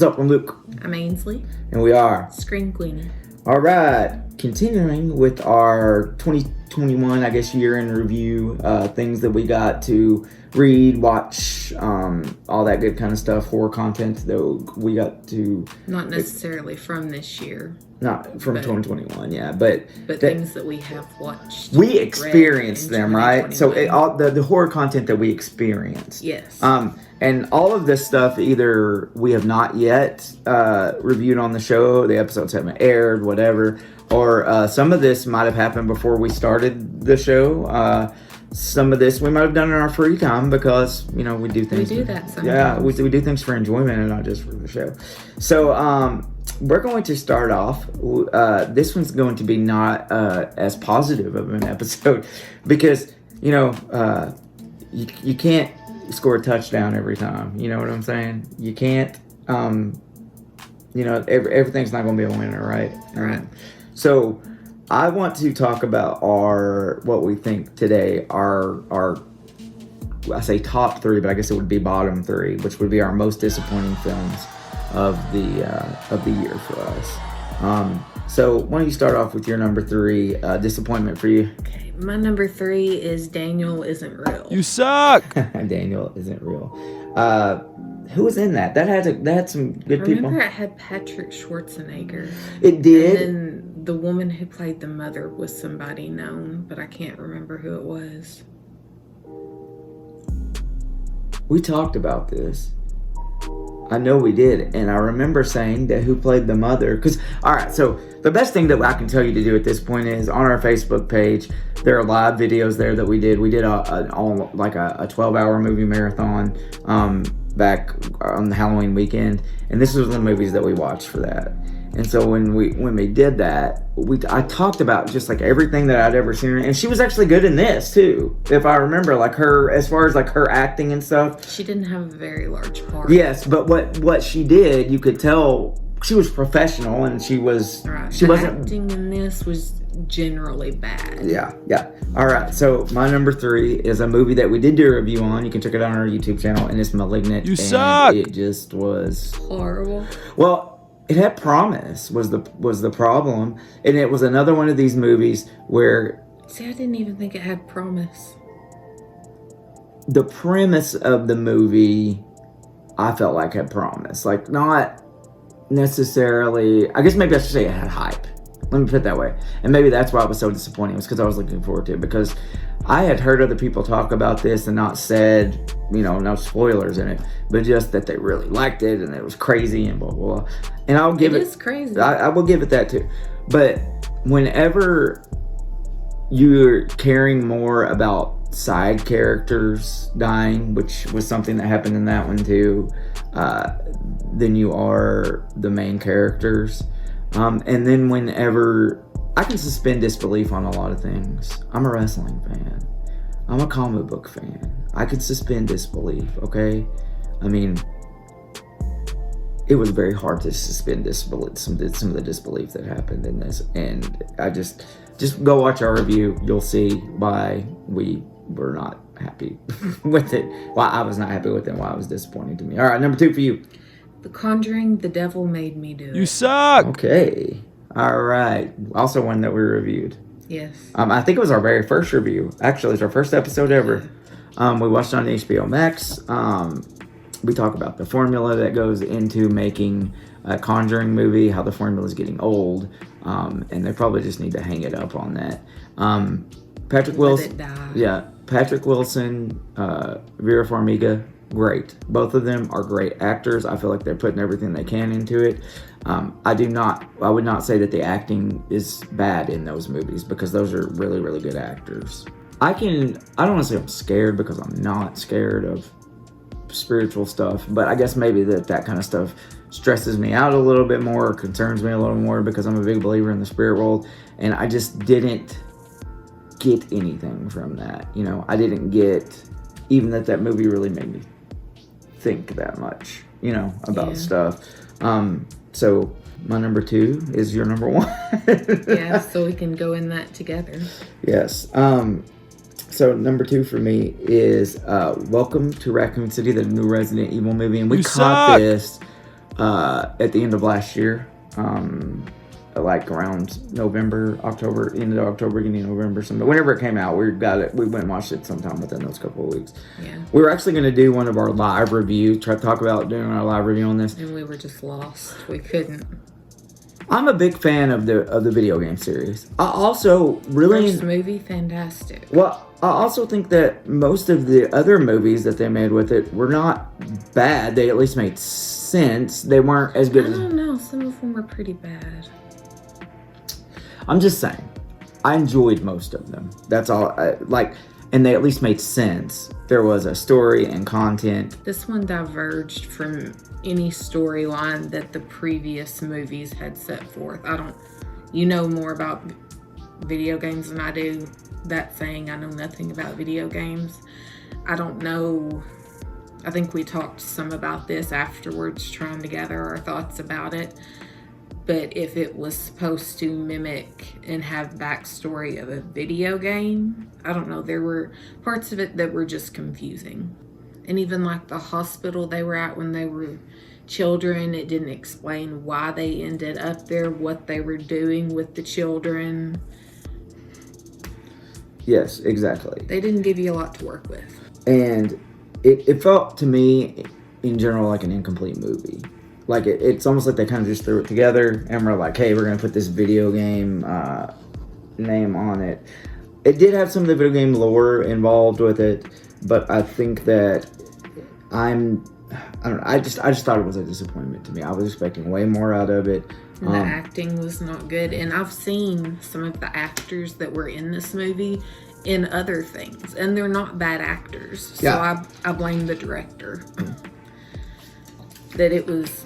up? I'm Luke. I'm Ainsley. And we are Queenie. All right. Continuing with our 2021, I guess, year in review. Things that we got to read, watch, all that good kind of stuff. Horror content that we got to... Not necessarily from this year. Not from 2021, yeah. But things that we have watched. We experienced them, right? So all the horror content that we experienced. Yes. And all of this stuff, either we have not yet reviewed on the show, the episodes haven't aired, whatever, or some of this might have happened before we started the show. Some of this we might have done in our free time because, we do things. We do that sometimes. Yeah, we do things for enjoyment and not just for the show. So, we're going to start off. This one's going to be not as positive of an episode because, you can't score a touchdown every time. You know what I'm saying? You can't, everything's not going to be a winner, right? Right. So I want to talk about what we think today, our I say top three, but I guess it would be bottom three, which would be our most disappointing films of the year for us. So why don't you start off with your number three disappointment for you? Okay, my number three is Daniel Isn't Real. You suck. Daniel Isn't Real. Who was in that? That had some good people. Remember, it had Patrick Schwarzenegger. It did. And then the woman who played the mother was somebody known, but I can't remember who it was. We talked about this. I know we did, and I remember saying that who played the mother. Because, all right, so the best thing that I can tell you to do at this point is on our Facebook page, there are live videos there that we did. We did a 12-hour movie marathon back on the Halloween weekend, and this was the movies that we watched for that. And so when we did that, I talked about just like everything that I'd ever seen her, and she was actually good in this too, if I remember, like her, as far as like her acting and stuff. She didn't have a very large part. Yes, but what she did, you could tell she was professional, and she was. Right. She wasn't. Acting in this was generally bad. Yeah. All right, so my number three is a movie that we did do a review on. You can check it out on our YouTube channel, and it's Malignant. You suck. It just was horrible. Well. It had promise was the problem, and it was another one of these movies where... See, I didn't even think it had promise. The premise of the movie, I felt like had promise. Like, not necessarily... I guess maybe I should say it had hype. Let me put it that way. And maybe that's why it was so disappointing, was because I was looking forward to it. Because I had heard other people talk about this and not said, no spoilers in it, but just that they really liked it and it was crazy and blah, blah, blah. And I'll give it... It is crazy. I will give it that too. But whenever you're caring more about side characters dying, which was something that happened in that one too, than you are the main characters. And then whenever... I can suspend disbelief on a lot of things. I'm a wrestling fan. I'm a comic book fan. I could suspend disbelief, okay? I mean, it was very hard to suspend disbelief, some of the disbelief that happened in this. And I just go watch our review. You'll see why we were not happy with it. Why I was not happy with it. Why it was disappointing to me. All right, number two for you. The Conjuring, The Devil Made Me Do It. You suck. Okay. All right. Also one that we reviewed. Yes. I think it was our very first review. Actually, it's our first episode ever. We watched it on HBO Max. We talk about the formula that goes into making a Conjuring movie, how the formula is getting old, and they probably just need to hang it up on that. Patrick Wilson. Yeah. Patrick Wilson, Vera Farmiga. Great. Both of them are great actors. I feel like they're putting everything they can into it. I would not say that the acting is bad in those movies because those are really, really good actors. I don't want to say I'm scared because I'm not scared of spiritual stuff, but I guess maybe that kind of stuff stresses me out a little bit more or concerns me a little more because I'm a big believer in the spirit world, and I just didn't get anything from that. I didn't get even that movie really made me think that much, about stuff. So my number two is your number one. Yeah, so we can go in that together. Yes. So number two for me is Welcome to Raccoon City, the new Resident Evil movie, and we caught this at the end of last year. Like around November, October, end of October, beginning of November, something. Whenever it came out, we went and watched it sometime within those couple of weeks. Yeah. We were actually going to do one of our live reviews, talk about doing our live review on this. And we were just lost. We couldn't. I'm a big fan of the video game series. I also really... First movie, fantastic. Well, I also think that most of the other movies that they made with it were not bad. They at least made sense. They weren't as good as... I don't know. Some of them were pretty bad. I'm just saying, I enjoyed most of them. That's all. And they at least made sense. There was a story and content. This one diverged from any storyline that the previous movies had set forth. You know more about video games than I do. That saying, I know nothing about video games. I don't know. I think we talked some about this afterwards, trying to gather our thoughts about it. But if it was supposed to mimic and have backstory of a video game, I don't know. There were parts of it that were just confusing. And even like the hospital they were at when they were children, it didn't explain why they ended up there, what they were doing with the children. Yes, exactly. They didn't give you a lot to work with. And it felt to me, in general, like an incomplete movie. Like, it's almost like they kind of just threw it together and we're like, hey, we're going to put this video game name on it. It did have some of the video game lore involved with it, but I think that I don't know, I just thought it was a disappointment to me. I was expecting way more out of it. And the acting was not good. And I've seen some of the actors that were in this movie in other things, and they're not bad actors. So yeah. I blame the director. That it was,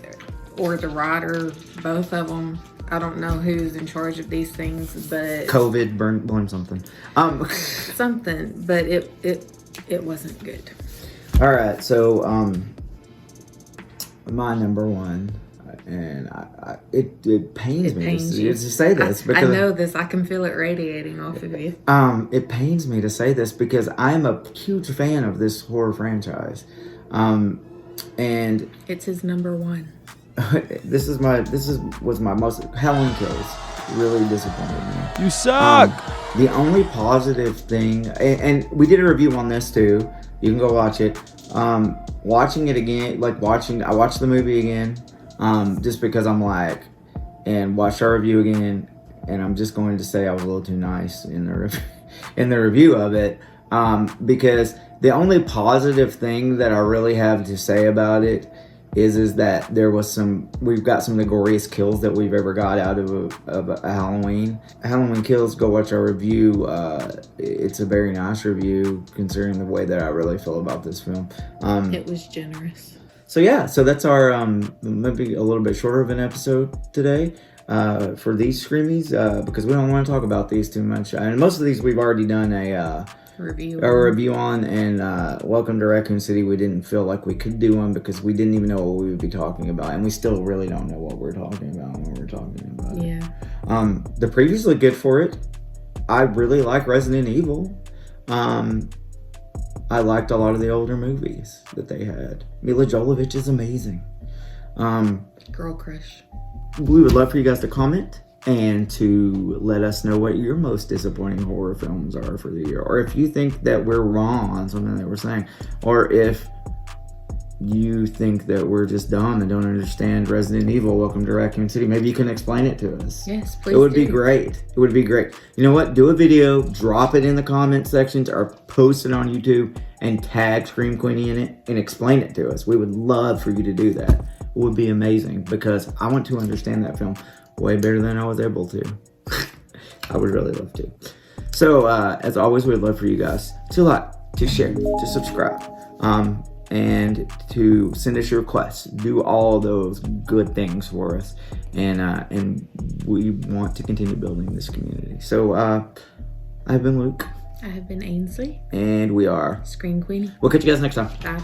or the writer, both of them. I don't know who's in charge of these things, but COVID, blame something. Something, but it wasn't good. All right, so my number one, and it pains me to say this because I know this. I can feel it radiating off of you. It pains me to say this because I'm a huge fan of this horror franchise. And it's his number one. was my most... Halloween Kills really disappointed me. You suck! The only positive thing... And we did a review on this too. You can go watch it. Watching it again... I watched the movie again. Just because I'm like... And watched our review again. And I'm just going to say I was a little too nice in the review of it. Because the only positive thing that I really have to say about it is that we've got some of the goriest kills that we've ever got out of a Halloween. Halloween Kills, go watch our review. It's a very nice review considering the way that I really feel about this film. It was generous. So yeah, so that's our maybe a little bit shorter of an episode today. For these Screamies, because we don't want to talk about these too much. And most of these we've already done a review on, and Welcome to Raccoon City, we didn't feel like we could do one because we didn't even know what we would be talking about, and we still really don't know what we're talking about when we're talking about it. Yeah. The previews look good for it. I really like Resident Evil. I liked a lot of the older movies that they had. Mila Jovovich is amazing. Girl crush. We would love for you guys to comment and to let us know what your most disappointing horror films are for the year. Or if you think that we're wrong on something that we're saying. Or if you think that we're just dumb and don't understand Resident Evil, Welcome to Raccoon City, maybe you can explain it to us. Yes, please. It would be great. It would be great. You know what? Do a video, drop it in the comment sections, or post it on YouTube and tag Scream Queenie in it and explain it to us. We would love for you to do that. It would be amazing because I want to understand that film way better than I was able to. I would really love to. So, as always, we'd love for you guys to like, to share, to subscribe, and to send us your requests. Do all those good things for us. And we want to continue building this community. So, I've been Luke. I have been Ainsley. And we are Scream Queenie. We'll catch you guys next time. Bye.